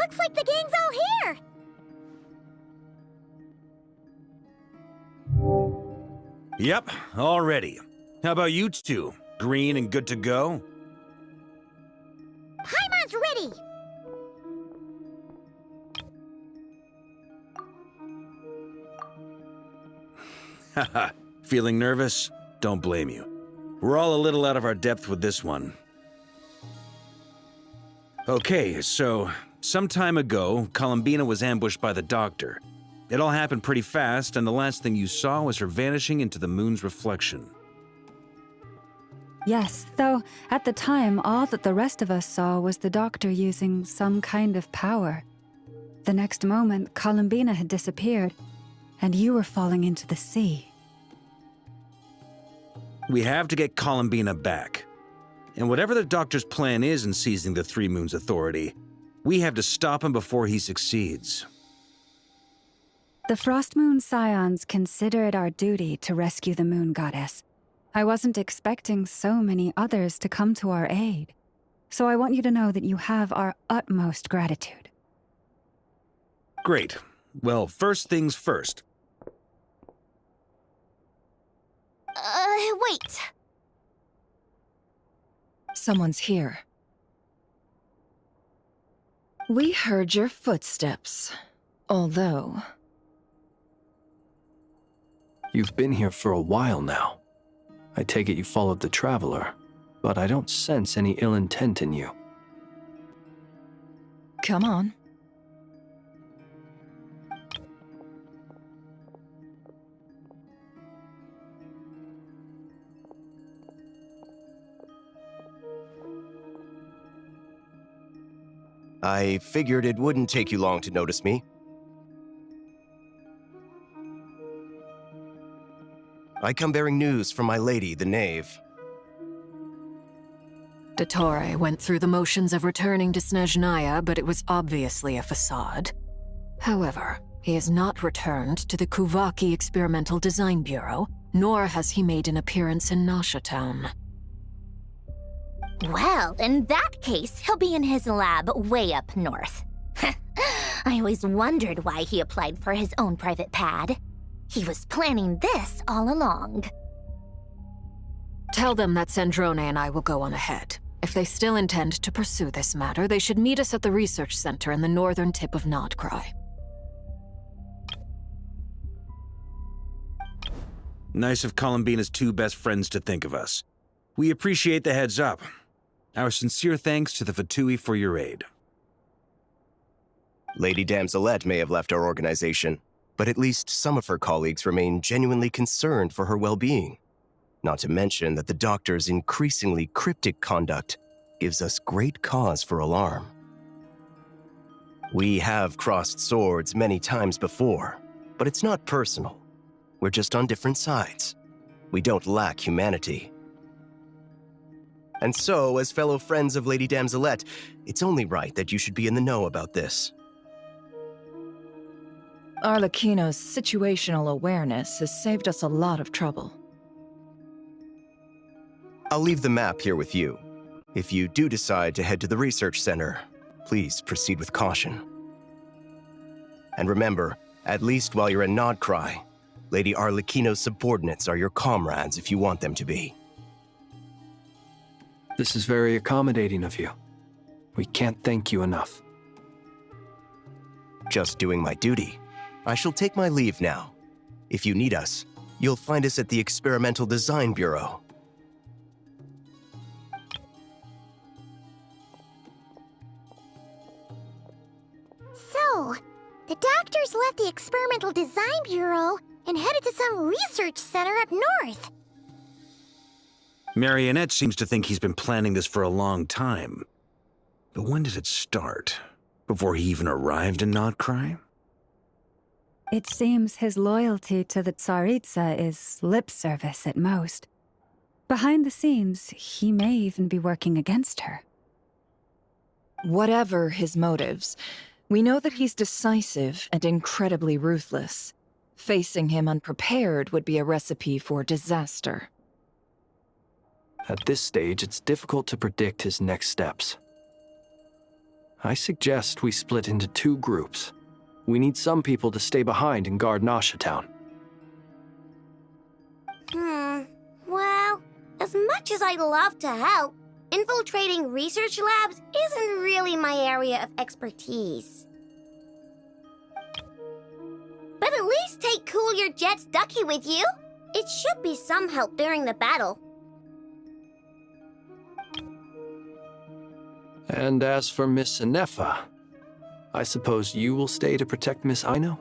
Looks like the gang's all here! Yep, all ready. How about you two? Green and good to go? Paimon's ready! Haha, feeling nervous? Don't blame you. We're all a little out of our depth with this one. Okay, so, some time ago, Columbina was ambushed by the Doctor. It all happened pretty fast, and the last thing you saw was her vanishing into the moon's reflection. Yes, though at the time, all that the rest of us saw was the Doctor using some kind of power. The next moment, Columbina had disappeared, and you were falling into the sea. We have to get Columbina back. And whatever the Doctor's plan is in seizing the Three Moons Authority, we have to stop him before he succeeds. The Frost Moon Scions consider it our duty to rescue the Moon Goddess. I wasn't expecting so many others to come to our aid. So I want you to know that you have our utmost gratitude. Great. Well, first things first. Wait. Someone's here. We heard your footsteps, although... You've been here for a while now. I take it you followed the Traveler, but I don't sense any ill intent in you. Come on. I figured it wouldn't take you long to notice me. I come bearing news from my lady, the Knave. Dottore went through the motions of returning to Snezhnaya, but it was obviously a facade. However, he has not returned to the Kuvaki Experimental Design Bureau, nor has he made an appearance in Nasha Town. Well, in that case, he'll be in his lab way up north. I always wondered why he applied for his own private pad. He was planning this all along. Tell them that Sandrone and I will go on ahead. If they still intend to pursue this matter, they should meet us at the research center in the northern tip of Nodcry. Nice of Columbina's two best friends to think of us. We appreciate the heads up. Our sincere thanks to the Fatui for your aid. Lady Damselette may have left our organization, but at least some of her colleagues remain genuinely concerned for her well-being. Not to mention that the Doctor's increasingly cryptic conduct gives us great cause for alarm. We have crossed swords many times before, but it's not personal. We're just on different sides. We don't lack humanity. And so, as fellow friends of Lady Damselette, it's only right that you should be in the know about this. Arlecchino's situational awareness has saved us a lot of trouble. I'll leave the map here with you. If you do decide to head to the research center, please proceed with caution. And remember, at least while you're in Nodcry, Lady Arlecchino's subordinates are your comrades if you want them to be. This is very accommodating of you. We can't thank you enough. Just doing my duty. I shall take my leave now. If you need us, you'll find us at the Experimental Design Bureau. So, the Doctors left the Experimental Design Bureau and headed to some research center up north. Marionette seems to think he's been planning this for a long time. But when did it start? Before he even arrived in Nodcry? It seems his loyalty to the Tsaritsa is lip service at most. Behind the scenes, he may even be working against her. Whatever his motives, we know that he's decisive and incredibly ruthless. Facing him unprepared would be a recipe for disaster. At this stage, it's difficult to predict his next steps. I suggest we split into 2 groups. We need some people to stay behind and guard Nasha Town. Well, as much as I'd love to help, infiltrating research labs isn't really my area of expertise. But at least take Cool Your Jet's Ducky with you. It should be some help during the battle. And as for Miss Inefa, I suppose you will stay to protect Miss Aino?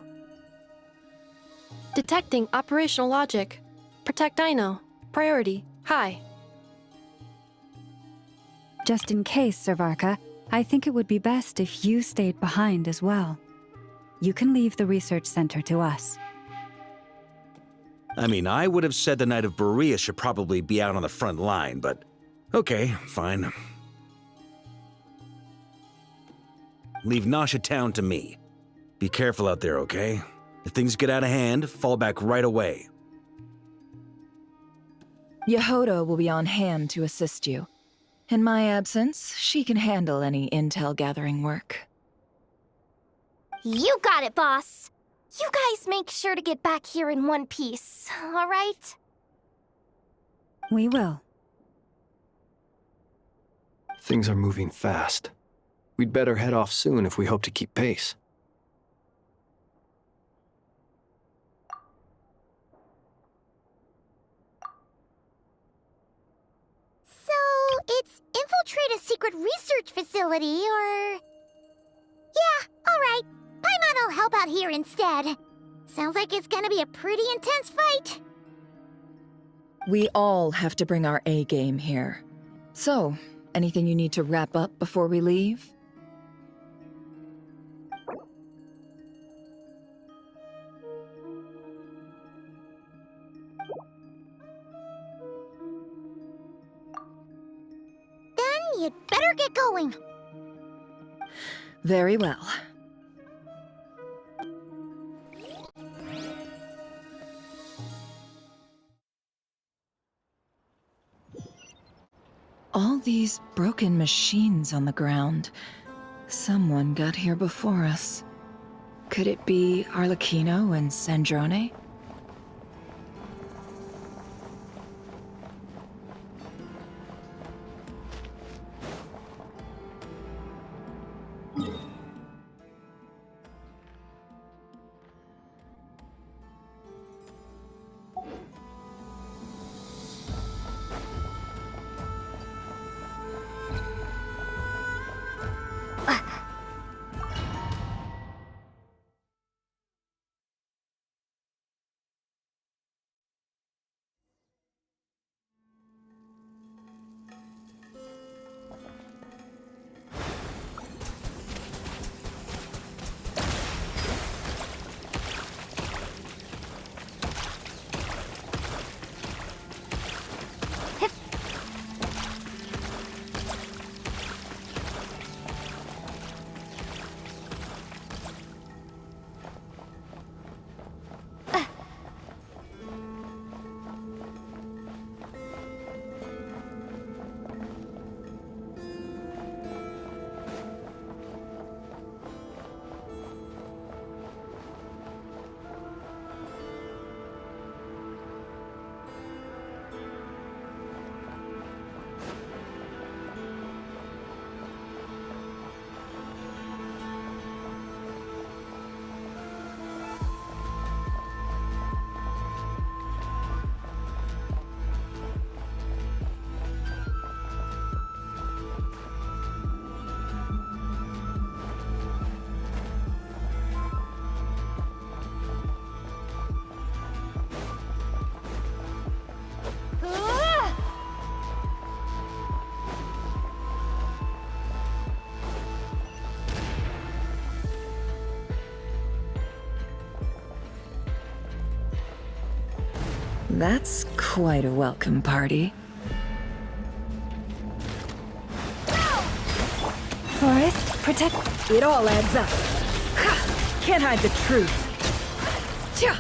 Detecting operational logic. Protect Aino. Priority. High. Just in case, Servarka, I think it would be best if you stayed behind as well. You can leave the research center to us. I mean, I would have said the Knight of Berea should probably be out on the front line, but okay, fine. Leave Nasha Town to me. Be careful out there, okay? If things get out of hand, fall back right away. Yehoda will be on hand to assist you. In my absence, she can handle any intel gathering work. You got it, boss. You guys make sure to get back here in one piece, all right? We will. Things are moving fast. We'd better head off soon if we hope to keep pace. So, it's infiltrate a secret research facility, or... Yeah, alright. Paimon will help out here instead. Sounds like it's gonna be a pretty intense fight. We all have to bring our A game here. So, anything you need to wrap up before we leave? Then you'd better get going. Very well. All these broken machines on the ground. Someone got here before us. Could it be Arlecchino and Sandrone? That's quite a welcome party. Forrest, protect... It all adds up. Ha! Can't hide the truth. Tja!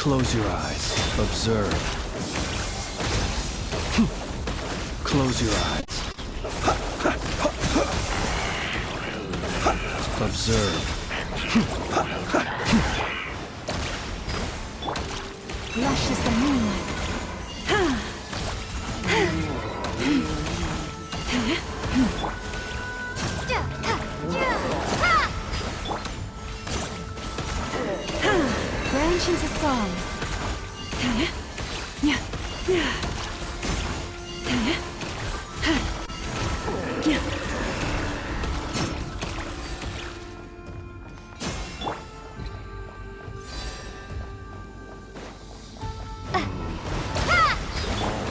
Close your eyes. Observe. Close your eyes. Observe. Lush is the moonlight. Branch into song.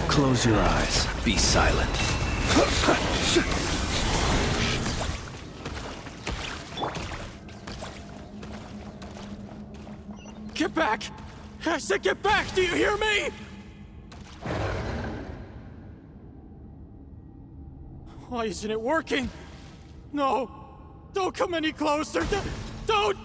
Close your eyes. Be silent. Get back! I said get back! Do you hear me? Why isn't it working? No! Don't come any closer! Don't!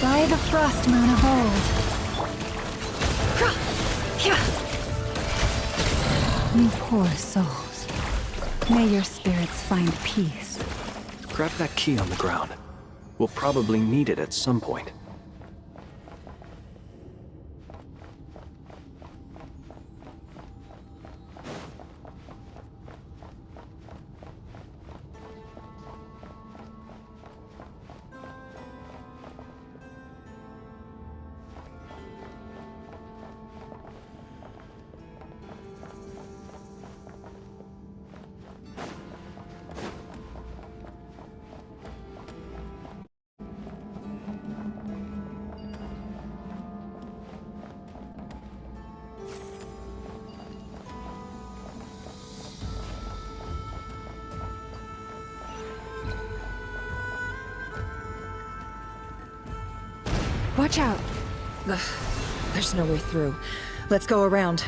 By the frost moon of old. You poor souls. May your spirits find peace. Grab that key on the ground. We'll probably need it at some point. Watch out! Ugh, there's no way through. Let's go around.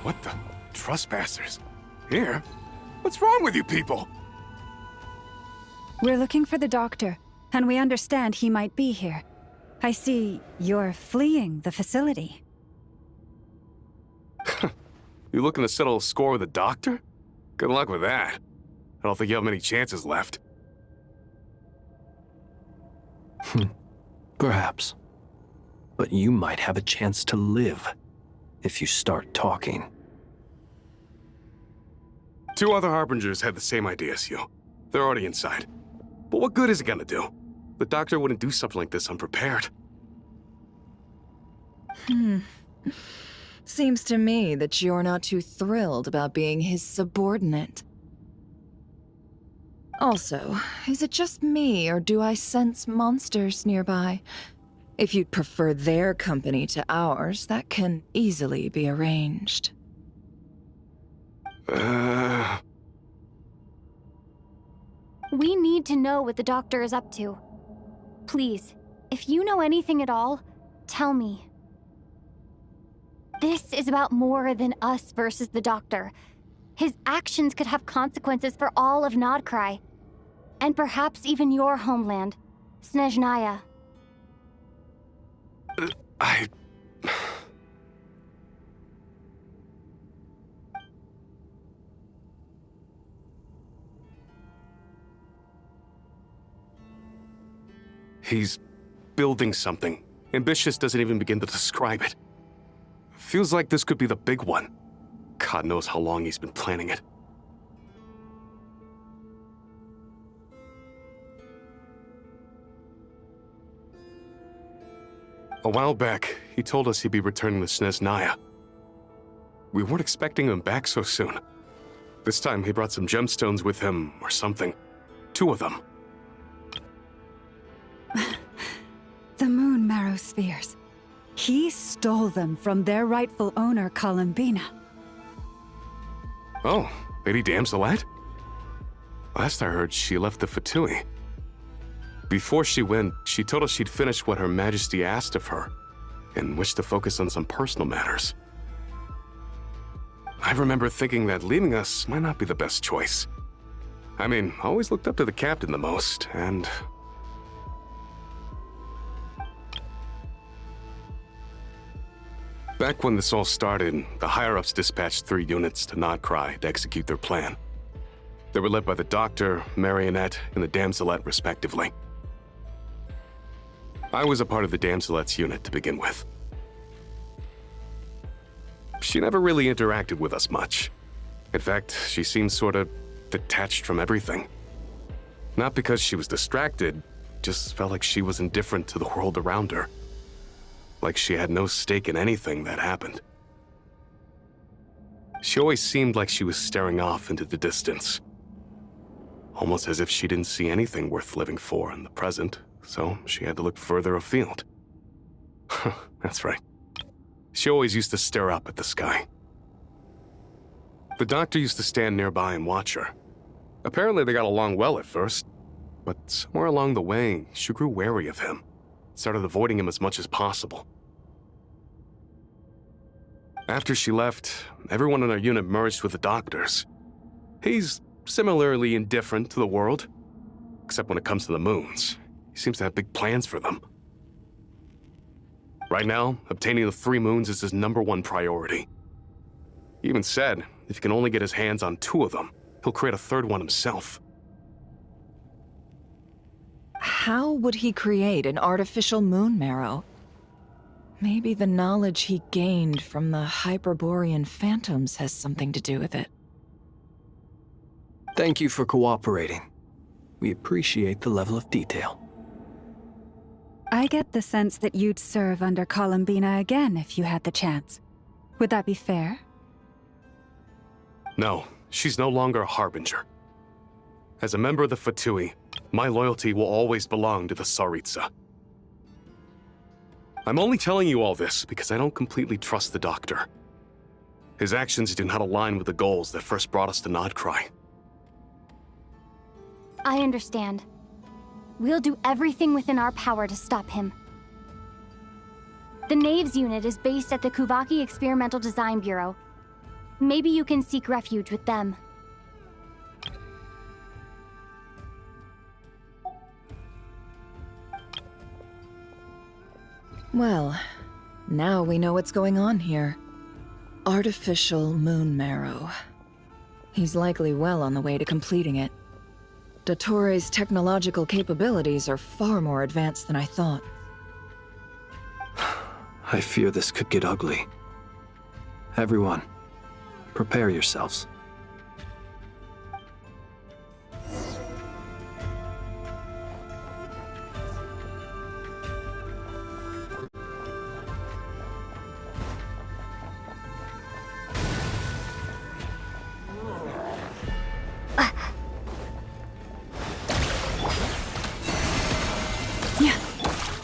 What the? Trespassers? Here? What's wrong with you people? We're looking for the doctor, and we understand he might be here. I see you're fleeing the facility. You looking to settle a score with the doctor? Good luck with that. I don't think you have many chances left. Perhaps. But you might have a chance to live if you start talking. 2 other Harbingers had the same idea as you. They're already inside. But what good is it gonna do? The doctor wouldn't do something like this unprepared. Seems to me that you're not too thrilled about being his subordinate. Also, is it just me, or do I sense monsters nearby? If you'd prefer their company to ours, that can easily be arranged. We need to know what the doctor is up to. Please, if you know anything at all, tell me. This is about more than us versus the doctor. His actions could have consequences for all of Nodcry. And perhaps even your homeland, Snezhnaya. He's building something. Ambitious doesn't even begin to describe it. Feels like this could be the big one. God knows how long he's been planning it. A while back, he told us he'd be returning to Snezhnaya. We weren't expecting him back so soon. This time he brought some gemstones with him, or something. 2 of them. The moon marrow spheres. He stole them from their rightful owner, Columbina. Oh, Lady Damselette? Last I heard, she left the Fatui. Before she went, she told us she'd finished what Her Majesty asked of her, and wished to focus on some personal matters. I remember thinking that leaving us might not be the best choice. I mean, I always looked up to the captain the most, and... Back when this all started, the higher-ups dispatched 3 units to Nodcry to execute their plan. They were led by the Doctor, Marionette, and the Damselette, respectively. I was a part of the Damselette's unit to begin with. She never really interacted with us much. In fact, she seemed sort of detached from everything. Not because she was distracted, just felt like she was indifferent to the world around her. Like she had no stake in anything that happened. She always seemed like she was staring off into the distance. Almost as if she didn't see anything worth living for in the present, so she had to look further afield. That's right. She always used to stare up at the sky. The Doctor used to stand nearby and watch her. Apparently they got along well at first, but somewhere along the way, she grew wary of him. Started avoiding him as much as possible. After she left, everyone in our unit merged with the Doctor's. He's similarly indifferent to the world, except when it comes to the moons. He seems to have big plans for them. Right now, obtaining the 3 moons is his #1 priority. He even said if he can only get his hands on 2 of them, he'll create a 3rd one himself. How would he create an artificial moon marrow? Maybe the knowledge he gained from the Hyperborean phantoms has something to do with it. Thank you for cooperating. We appreciate the level of detail. I get the sense that you'd serve under Columbina again if you had the chance. Would that be fair? No, she's no longer a Harbinger. As a member of the Fatui, my loyalty will always belong to the Tsaritsa. I'm only telling you all this because I don't completely trust the Doctor. His actions do not align with the goals that first brought us to Nodcry. I understand. We'll do everything within our power to stop him. The Knaves unit is based at the Kuvaki Experimental Design Bureau. Maybe you can seek refuge with them. Well, now we know what's going on here. Artificial moon marrow. He's likely well on the way to completing it. Dottore's technological capabilities are far more advanced than I thought. I fear this could get ugly. Everyone, prepare yourselves.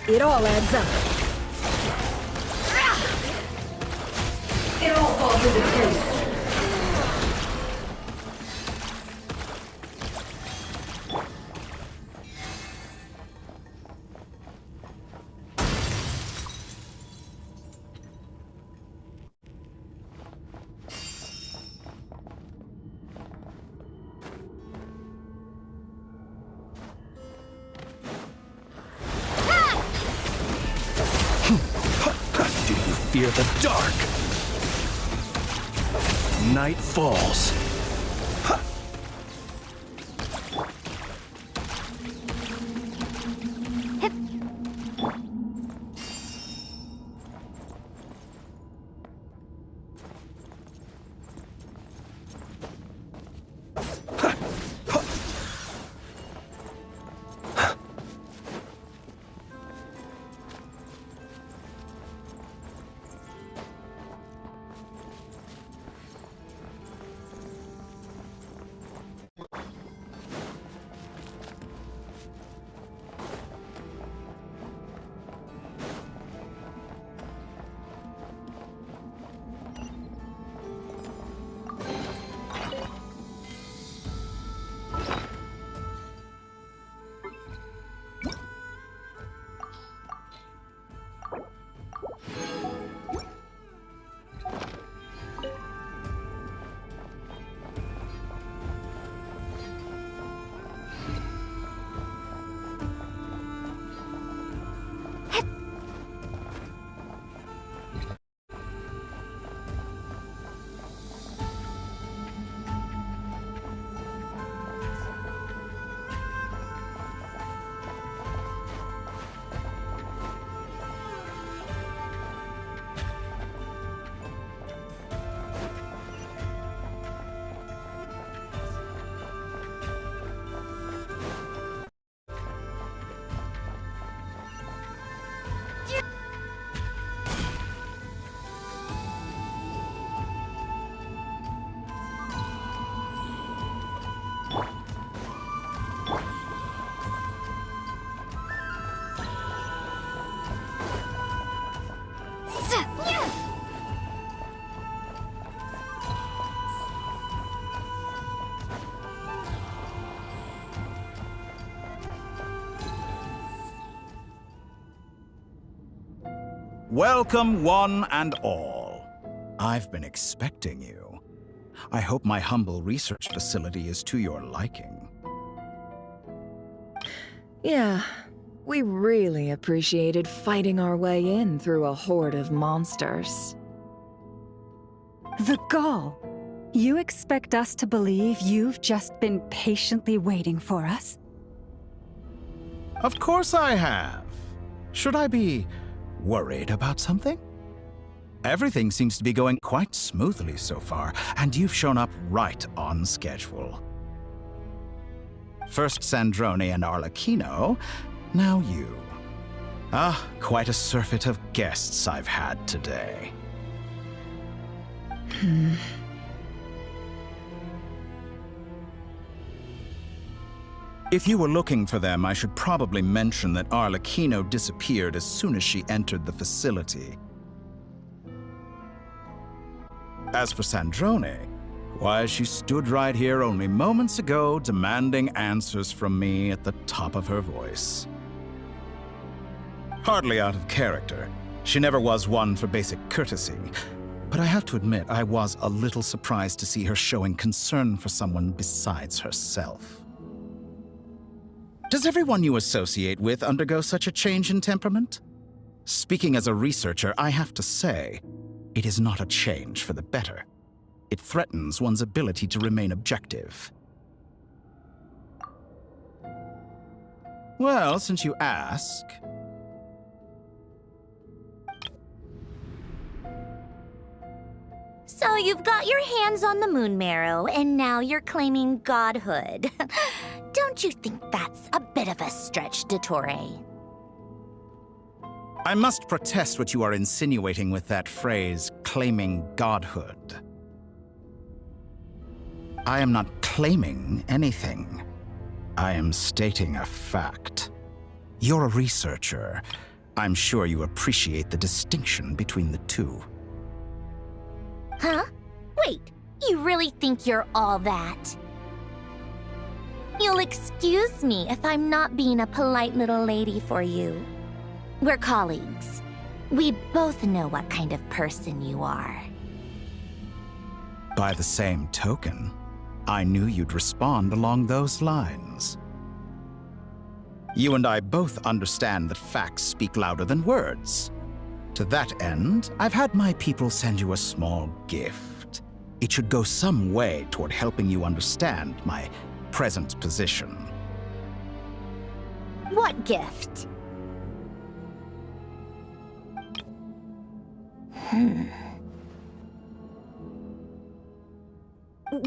It all adds up. It all falls into place. Do you fear the dark? Night falls. Welcome, one and all. I've been expecting you. I hope my humble research facility is to your liking. Yeah, we really appreciated fighting our way in through a horde of monsters. The gall! You expect us to believe you've just been patiently waiting for us? Of course I have. Should I be worried about something? Everything seems to be going quite smoothly so far, and you've shown up right on schedule. First Sandrone and Arlecchino, now you. Ah, quite a surfeit of guests I've had today. If you were looking for them, I should probably mention that Arlecchino disappeared as soon as she entered the facility. As for Sandrone, why, she stood right here only moments ago demanding answers from me at the top of her voice. Hardly out of character. She never was one for basic courtesy. But I have to admit, I was a little surprised to see her showing concern for someone besides herself. Does everyone you associate with undergo such a change in temperament? Speaking as a researcher, I have to say, it is not a change for the better. It threatens one's ability to remain objective. Well, since you ask... So you've got your hands on the moon marrow, and now you're claiming godhood. Don't you think that's a bit of a stretch, Dottore? I must protest what you are insinuating with that phrase, claiming godhood. I am not claiming anything. I am stating a fact. You're a researcher. I'm sure you appreciate the distinction between the two. Huh? Wait, you really think you're all that? You'll excuse me if I'm not being a polite little lady for you. We're colleagues. We both know what kind of person you are. By the same token, I knew you'd respond along those lines. You and I both understand that facts speak louder than words. To that end, I've had my people send you a small gift. It should go some way toward helping you understand my present position. What gift?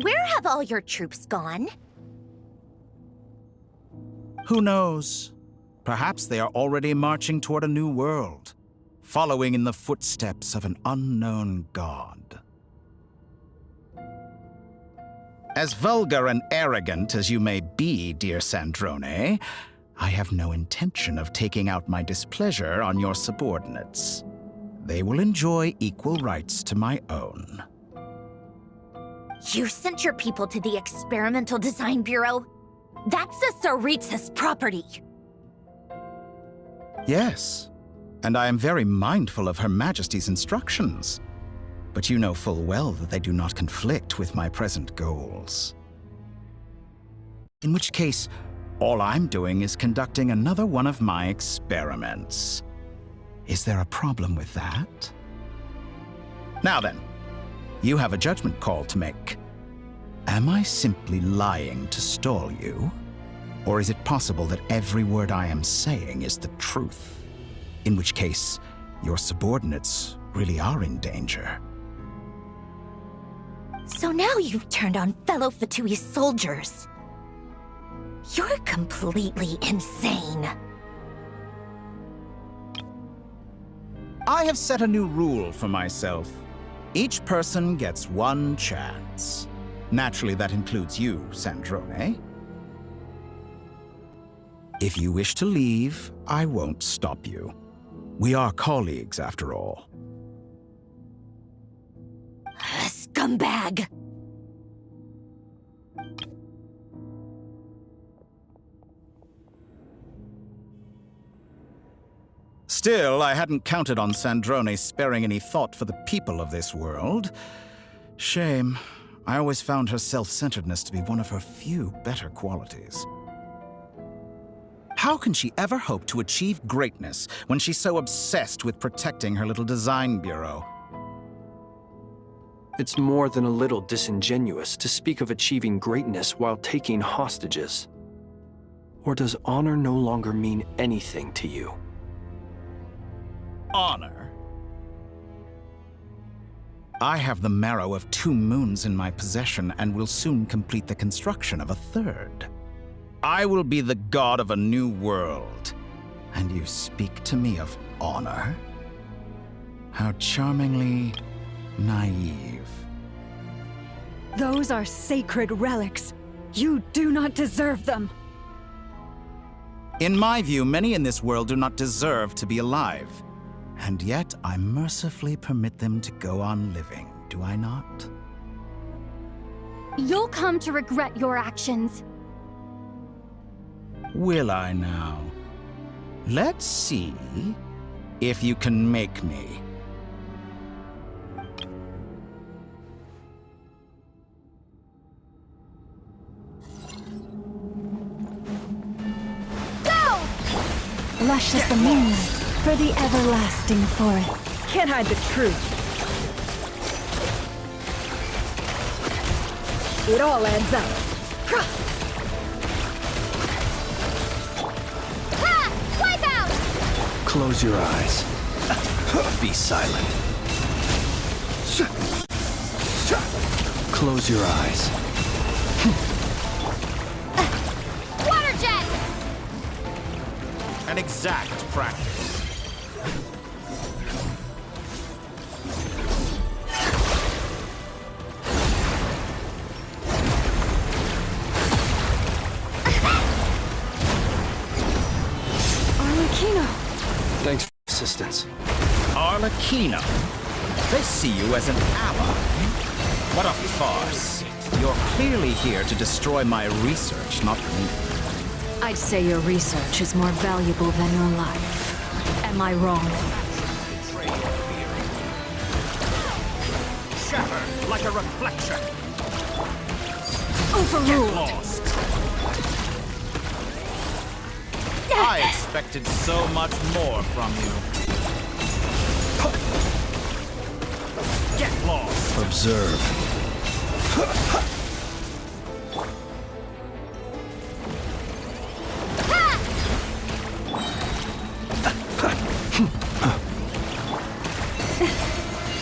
Where have all your troops gone? Who knows? Perhaps they are already marching toward a new world, following in the footsteps of an unknown god. As vulgar and arrogant as you may be, dear Sandrone, I have no intention of taking out my displeasure on your subordinates. They will enjoy equal rights to my own. You sent your people to the Experimental Design Bureau? That's a Tsaritsa's property! Yes, and I am very mindful of Her Majesty's instructions. But you know full well that they do not conflict with my present goals. In which case, all I'm doing is conducting another one of my experiments. Is there a problem with that? Now then, you have a judgment call to make. Am I simply lying to stall you? Or is it possible that every word I am saying is the truth? In which case, your subordinates really are in danger. So now you've turned on fellow Fatui's soldiers. You're completely insane. I have set a new rule for myself. Each person gets one chance. Naturally, that includes you, Sandrone. If you wish to leave, I won't stop you. We are colleagues, after all. Scumbag! Still, I hadn't counted on Sandrone sparing any thought for the people of this world. Shame. I always found her self-centeredness to be one of her few better qualities. How can she ever hope to achieve greatness when she's so obsessed with protecting her little design bureau? It's more than a little disingenuous to speak of achieving greatness while taking hostages. Or does honor no longer mean anything to you? Honor? I have the marrow of 2 moons in my possession and will soon complete the construction of a 3rd. I will be the god of a new world. And you speak to me of honor? How charmingly naive. Those are sacred relics. You do not deserve them. In my view, many in this world do not deserve to be alive. And yet, I mercifully permit them to go on living, do I not? You'll come to regret your actions. Will I now? Let's see if you can make me. Lush as the moonlight, for the everlasting forest. Can't hide the truth. It all adds up. Wipe out! Close your eyes. Be silent. Close your eyes. Water jet! An exact practice. Arlecchino! Thanks Kino. They see you as an ally. What a farce. You're clearly here to destroy my research, not me. I'd say your research is more valuable than your life. Am I wrong? Shatter like a reflection. Overruled! Lost. I expected so much more from you. Get lost. Observe.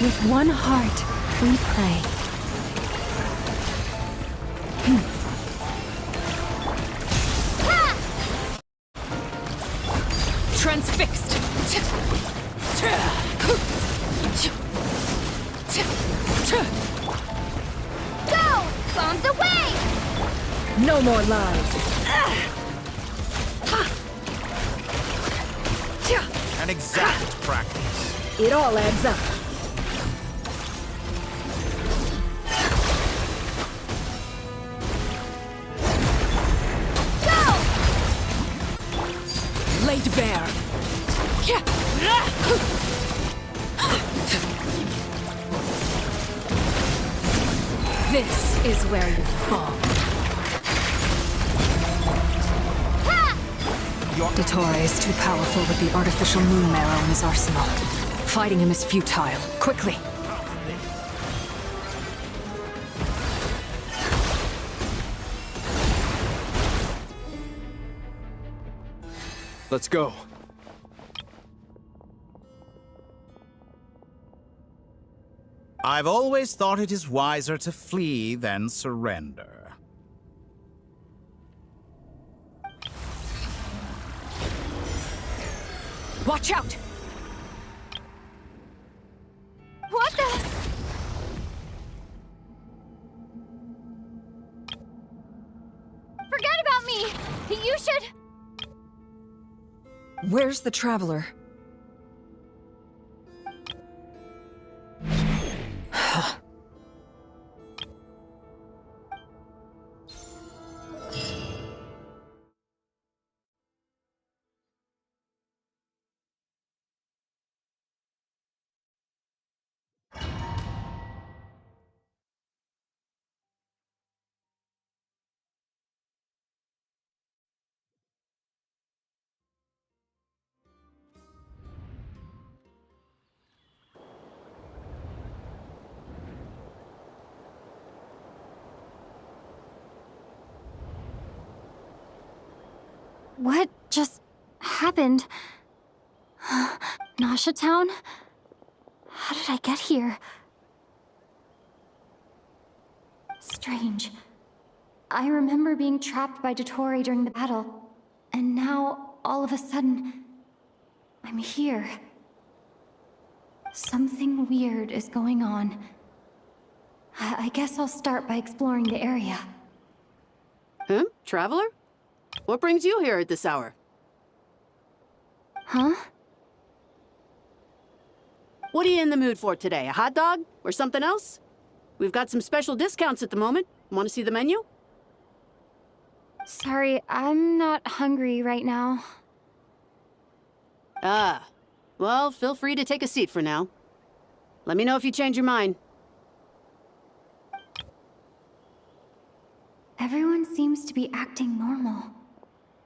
With one heart, we pray. Transfixed! Go! Bombs away! No more lies. An exact practice. It all adds up. Laid bare. This is where you fall. Dottore is too powerful with the artificial moon marrow in his arsenal. Fighting him is futile. Quickly! Let's go. I've always thought it is wiser to flee than surrender. Watch out! What the? Forget about me! You should... Where's the Traveler? What just happened? Nasha Town? How did I get here? Strange. I remember being trapped by Dottore during the battle, and now, all of a sudden, I'm here. Something weird is going on. I guess I'll start by exploring the area. Huh? Traveler? What brings you here at this hour? Huh? What are you in the mood for today? A hot dog? Or something else? We've got some special discounts at the moment. Want to see the menu? Sorry, I'm not hungry right now. Ah. Well, feel free to take a seat for now. Let me know if you change your mind. Everyone seems to be acting normal.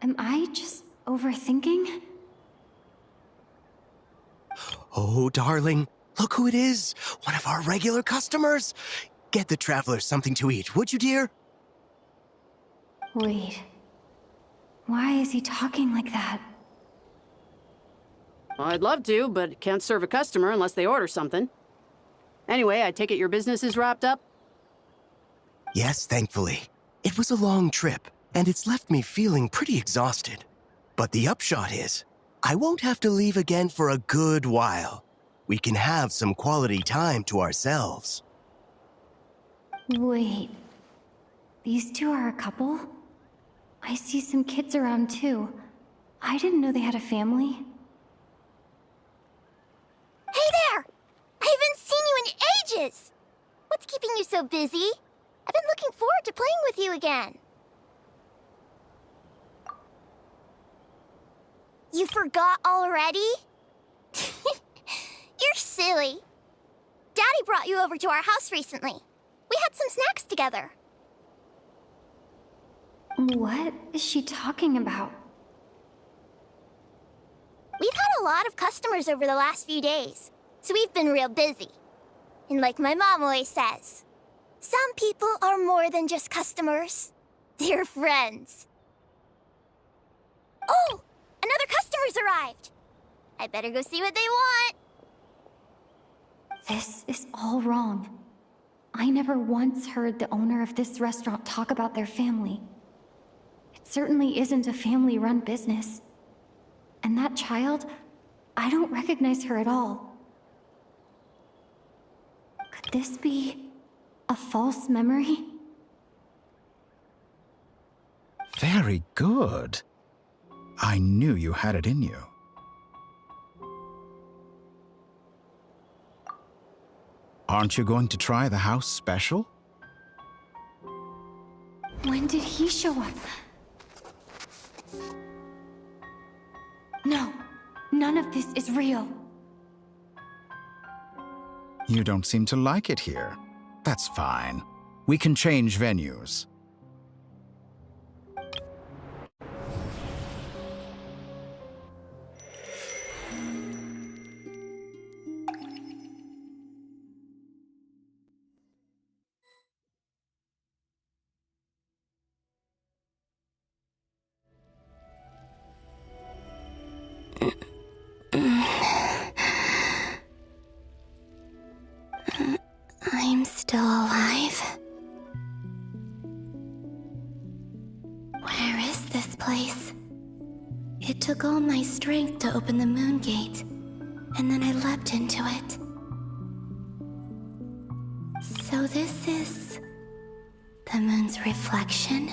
Am I just overthinking? Oh, darling, look who it is. One of our regular customers. Get the Traveler something to eat, would you, dear? Wait. Why is he talking like that? Well, I'd love to, but can't serve a customer unless they order something. Anyway, I take it your business is wrapped up? Yes, thankfully. It was a long trip, and it's left me feeling pretty exhausted. But the upshot is, I won't have to leave again for a good while. We can have some quality time to ourselves. Wait. These two are a couple? I see some kids around too. I didn't know they had a family. Hey there! is. What's keeping you so busy? I've been looking forward to playing with you again. You forgot already? You're silly. Daddy brought you over to our house recently. We had some snacks together. What is she talking about? We've had a lot of customers over the last few days, so we've been real busy. And like my mom always says, some people are more than just customers. They're friends. Oh! Another customer's arrived! I better go see what they want. This is all wrong. I never once heard the owner of this restaurant talk about their family. It certainly isn't a family-run business. And that child, I don't recognize her at all. Could this be a false memory? Very good. I knew you had it in you. Aren't you going to try the house special? When did he show up? No, none of this is real. You don't seem to like it here. That's fine. We can change venues. I'm still alive. Where is this place? It took all my strength to open the moon gate, and then I leapt into it. So this is the moon's reflection?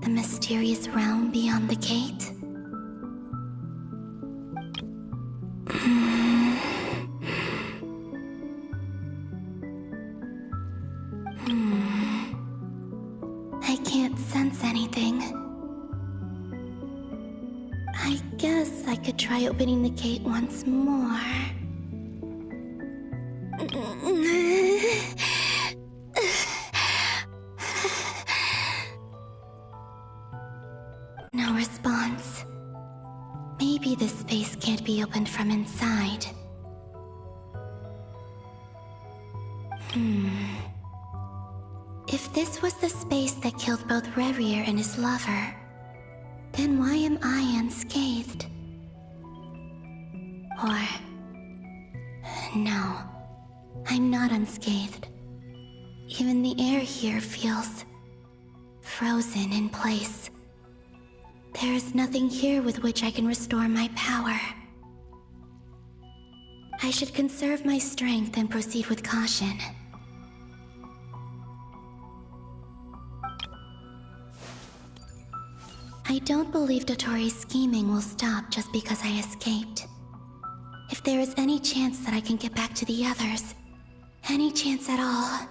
The mysterious realm beyond the gate? I can't sense anything. I guess I could try opening the gate once more. No response. Maybe this space can't be opened from inside. If this was the space that killed both Revier and his lover, then why am I unscathed? Or... no, I'm not unscathed. Even the air here feels... frozen in place. There is nothing here with which I can restore my power. I should conserve my strength and proceed with caution. I don't believe Dotori's scheming will stop just because I escaped. If there is any chance that I can get back to the others, any chance at all,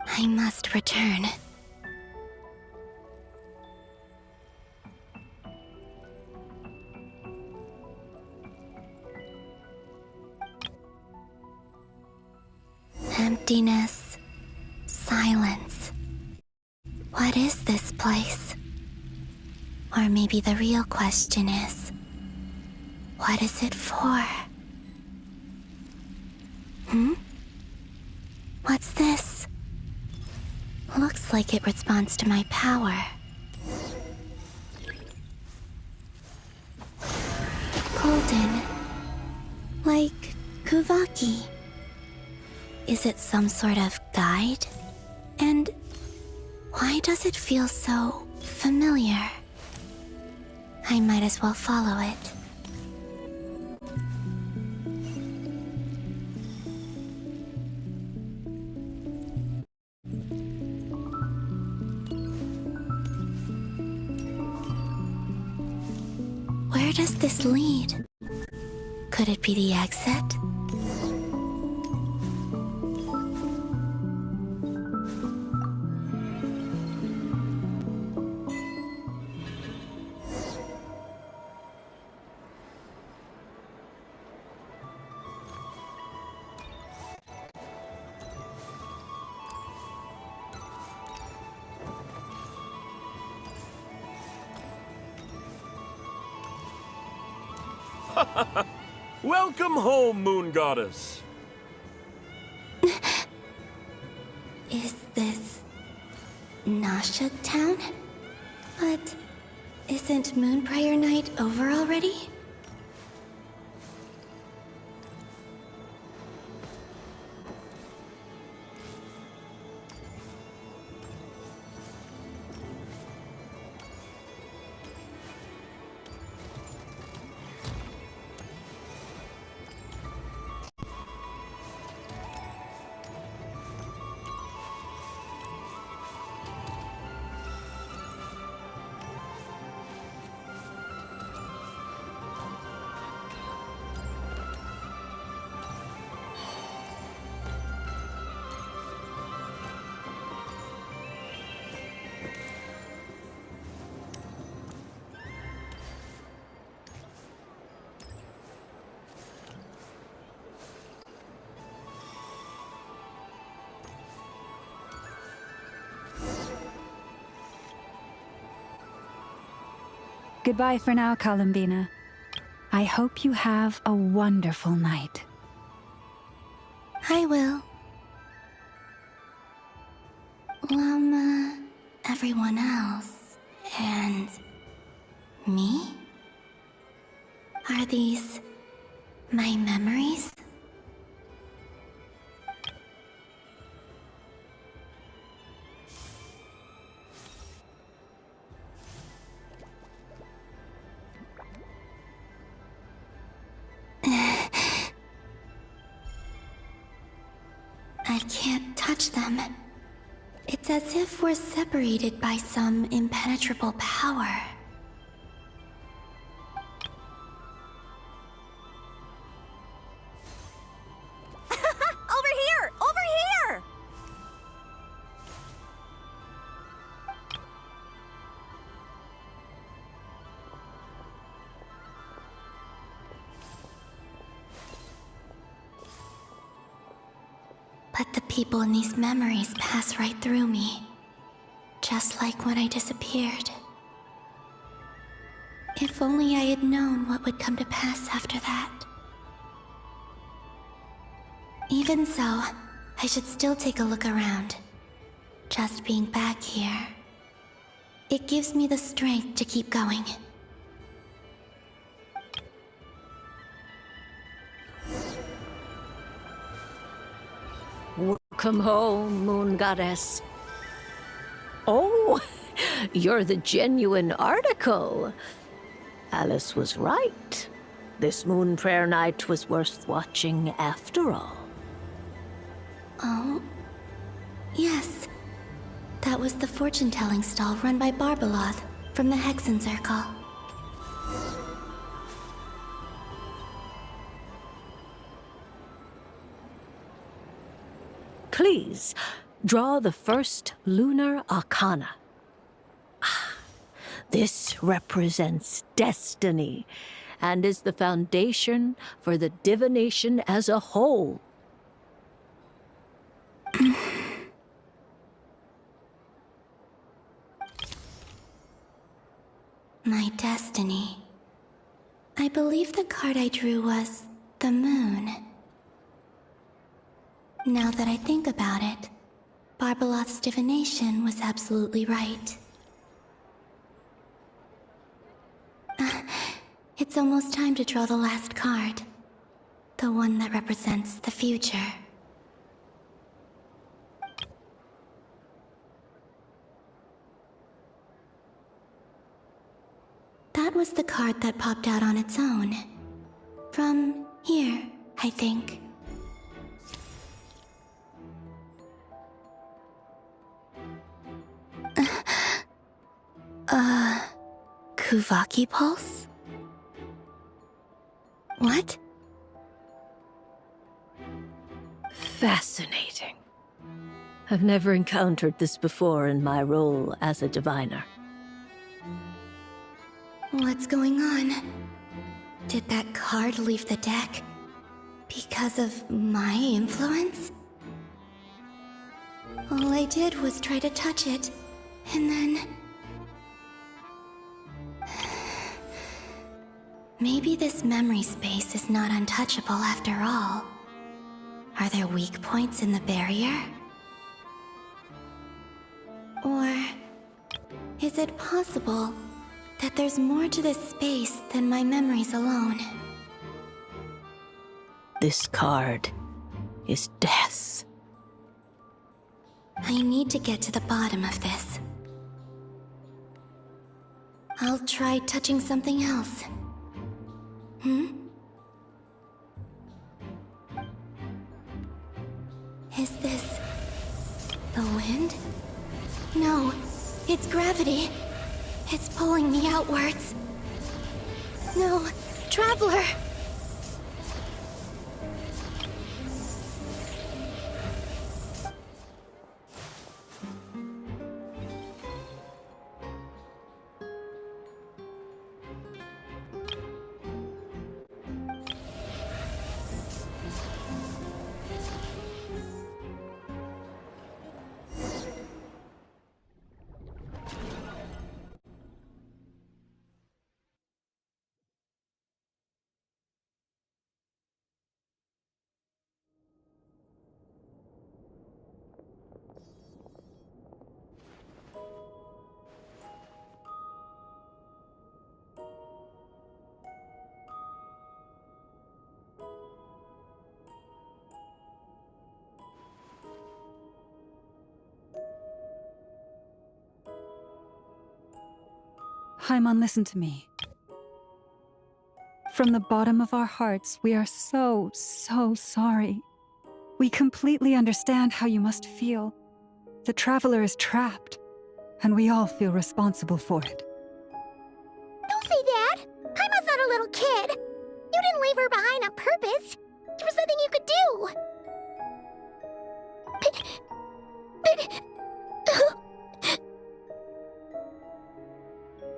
I must return. Emptiness, silence. What is this place? Or maybe the real question is, what is it for? What's this? Looks like it responds to my power. Golden. Like Kuvaki. Is it some sort of guide? And why does it feel so familiar? I might as well follow it. Where does this lead? Could it be the exit? Welcome home, Moon Goddess. Is this Nasha Town? But isn't Moon Prayer Night over already? Goodbye for now, Columbina. I hope you have a wonderful night. I will. Everyone else. And me? Are these my memories? I can't touch them. It's as if we're separated by some impenetrable power. Over here! Over here! But the people in these memories pass right through me. Just like when I disappeared. If only I had known what would come to pass after that. Even so, I should still take a look around. Just being back here. It gives me the strength to keep going. Welcome home, Moon Goddess. Oh, you're the genuine article. Alice was right. This Moon Prayer Night was worth watching after all. Oh? Yes. That was the fortune-telling stall run by Barbeloth from the Hexen Circle. Please, draw the first lunar arcana. This represents destiny and is the foundation for the divination as a whole. My destiny. I believe the card I drew was the moon. Now that I think about it, Barbeloth's divination was absolutely right. It's almost time to draw the last card. The one that represents the future. That was the card that popped out on its own. From here, I think. Kuvaki Pulse? What? Fascinating. I've never encountered this before in my role as a diviner. What's going on? Did that card leave the deck? Because of my influence? All I did was try to touch it, and then... Maybe this memory space is not untouchable after all. Are there weak points in the barrier? Or is it possible that there's more to this space than my memories alone? This card is death. I need to get to the bottom of this. I'll try touching something else. Is this the wind? No, it's gravity. It's pulling me outwards. No, Traveler! Hyman, listen to me. From the bottom of our hearts, we are so sorry. We completely understand how you must feel. The Traveler is trapped, and we all feel responsible for it. Don't say that! Hyman's not a little kid! You didn't leave her behind on purpose! There was nothing you could do!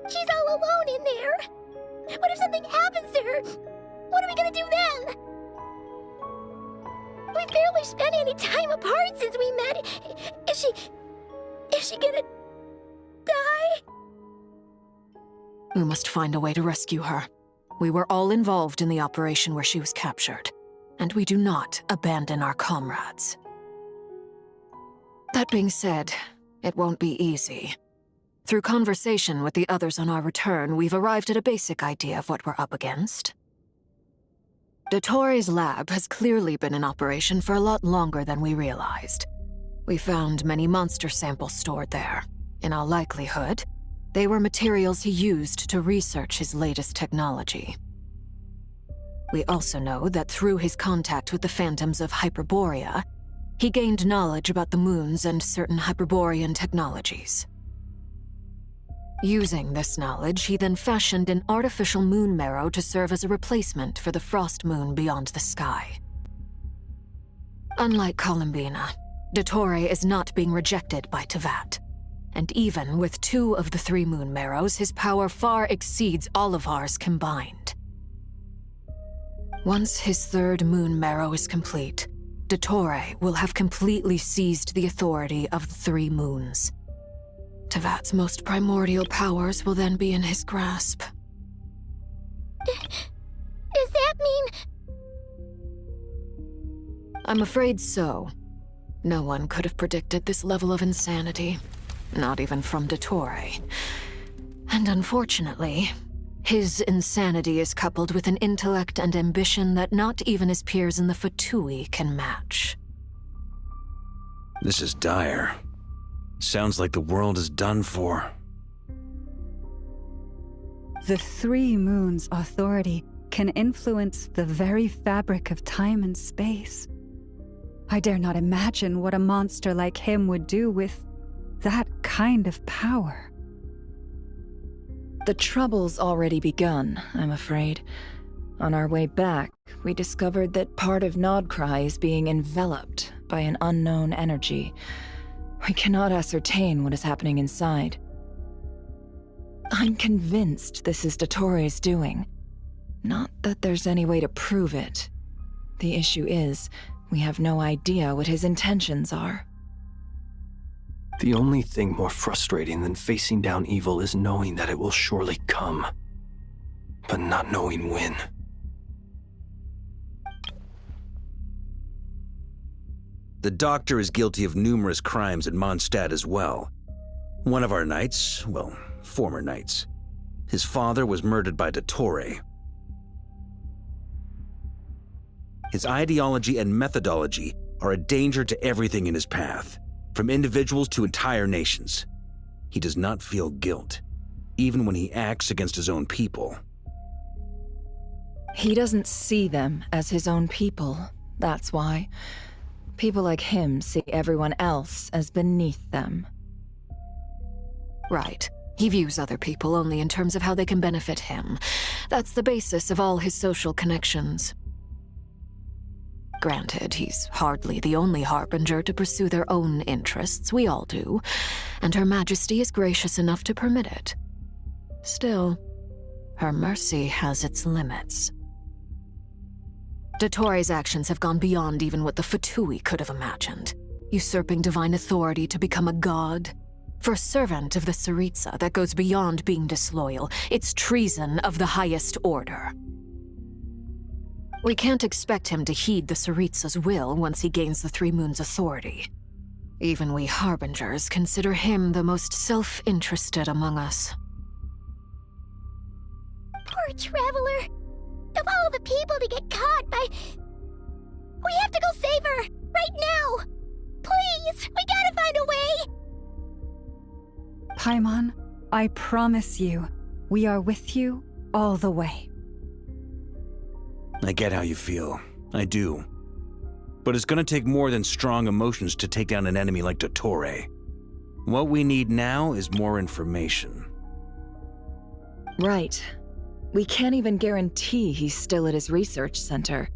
She's all alone in there! What if something happens to her? What are we gonna do then? We've barely spent any time apart since we met. Is she gonna die? We must find a way to rescue her. We were all involved in the operation where she was captured, and we do not abandon our comrades. That being said, it won't be easy. Through conversation with the others on our return, we've arrived at a basic idea of what we're up against. Dottore lab has clearly been in operation for a lot longer than we realized. We found many monster samples stored there. In all likelihood, they were materials he used to research his latest technology. We also know that through his contact with the phantoms of Hyperborea, he gained knowledge about the moons and certain Hyperborean technologies. Using this knowledge, he then fashioned an artificial moon marrow to serve as a replacement for the frost moon beyond the sky. Unlike Columbina, Dottore is not being rejected by Tevat. And even with 2 of the 3 moon marrows, his power far exceeds all of ours combined. Once his 3rd moon marrow is complete, Dottore will have completely seized the authority of the 3 moons. Tevat's most primordial powers will then be in his grasp. Does that mean... I'm afraid so. No one could have predicted this level of insanity. Not even from Dottore. And unfortunately, his insanity is coupled with an intellect and ambition that not even his peers in the Fatui can match. This is dire. Sounds like the world is done for. The 3 moons' authority can influence the very fabric of time and space. I dare not imagine what a monster like him would do with that kind of power. The trouble's already begun, I'm afraid. On our way back, we discovered that part of Nodcry is being enveloped by an unknown energy. We cannot ascertain what is happening inside. I'm convinced this is Dottore's doing. Not that there's any way to prove it. The issue is, we have no idea what his intentions are. The only thing more frustrating than facing down evil is knowing that it will surely come. but not knowing when. The doctor is guilty of numerous crimes at Mondstadt as well. One of our knights, well, former knights, his father was murdered by Dottore. His ideology and methodology are a danger to everything in his path, from individuals to entire nations. He does not feel guilt, even when he acts against his own people. He doesn't see them as his own people, that's why. People like him see everyone else as beneath them. Right. He views other people only in terms of how they can benefit him. That's the basis of all his social connections. Granted, he's hardly the only harbinger to pursue their own interests. We all do. And Her Majesty is gracious enough to permit it. Still, her mercy has its limits. Dottore's actions have gone beyond even what the Fatui could have imagined. Usurping divine authority to become a god. For a servant of the Tsaritsa, that goes beyond being disloyal. It's treason of the highest order. We can't expect him to heed the Tsaritsa's will once he gains the Three Moons' authority. Even we harbingers consider him the most self-interested among us. Poor Traveler. Of all the people to get caught by... We have to go save her! Right now! Please! We gotta find a way! Paimon, I promise you, we are with you all the way. I get how you feel. I do. But it's gonna take more than strong emotions to take down an enemy like Dottore. What we need now is more information. Right. We can't even guarantee he's still at his research center.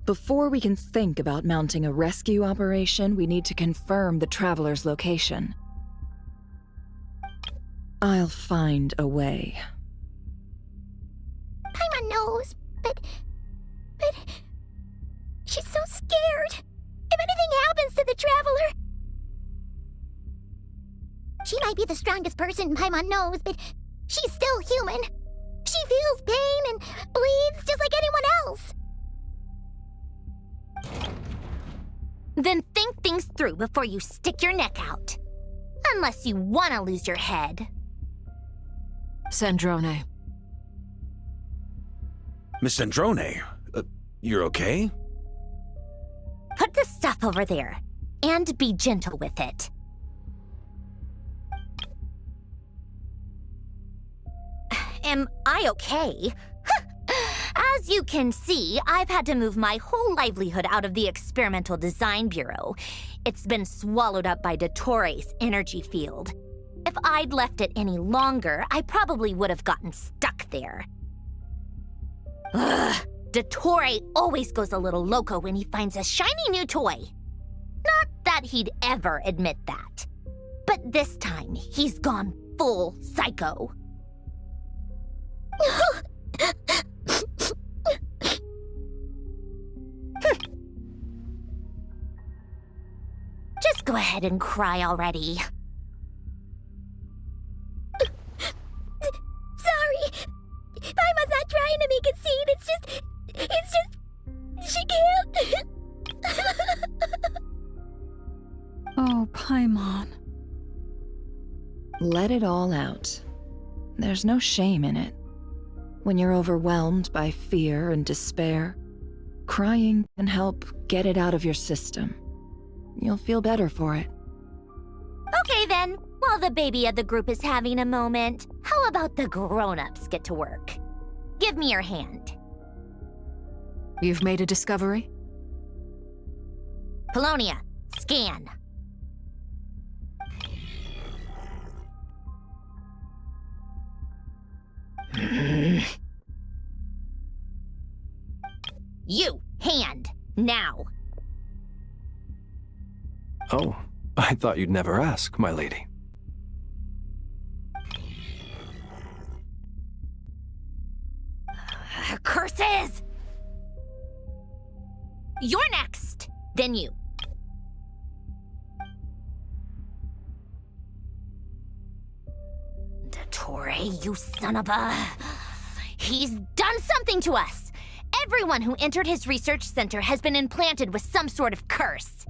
Before we can think about mounting a rescue operation, we need to confirm the Traveler's location. I'll find a way. Paimon knows, but... She's so scared. If anything happens to the Traveler... She might be the strongest person Paimon knows, but she's still human. She feels pain and bleeds just like anyone else. Then think things through before you stick your neck out. Unless you want to lose your head. Sandrone. Miss Sandrone, you're okay? Put the stuff over there, and be gentle with it. Am I okay? As you can see, I've had to move my whole livelihood out of the Experimental Design Bureau. It's been swallowed up by Dottore's energy field. If I'd left it any longer, I probably would have gotten stuck there. Ugh, Dottore always goes a little loco when he finds a shiny new toy. Not that he'd ever admit that. But this time, he's gone full psycho. Just go ahead and cry already. Sorry. Paimon's not trying to make it seem. It's just... She can't. Oh, Paimon. Let it all out. There's no shame in it. When you're overwhelmed by fear and despair, crying can help get it out of your system. You'll feel better for it. Okay then, while the baby of the group is having a moment, how about the grown-ups get to work? Give me your hand. You've made a discovery? Polonia, scan. You, hand, now. Oh, I thought you'd never ask, my lady. Curses! You're next, then you. Dottore, you son of a... He's done something to us! Everyone who entered his research center has been implanted with some sort of curse.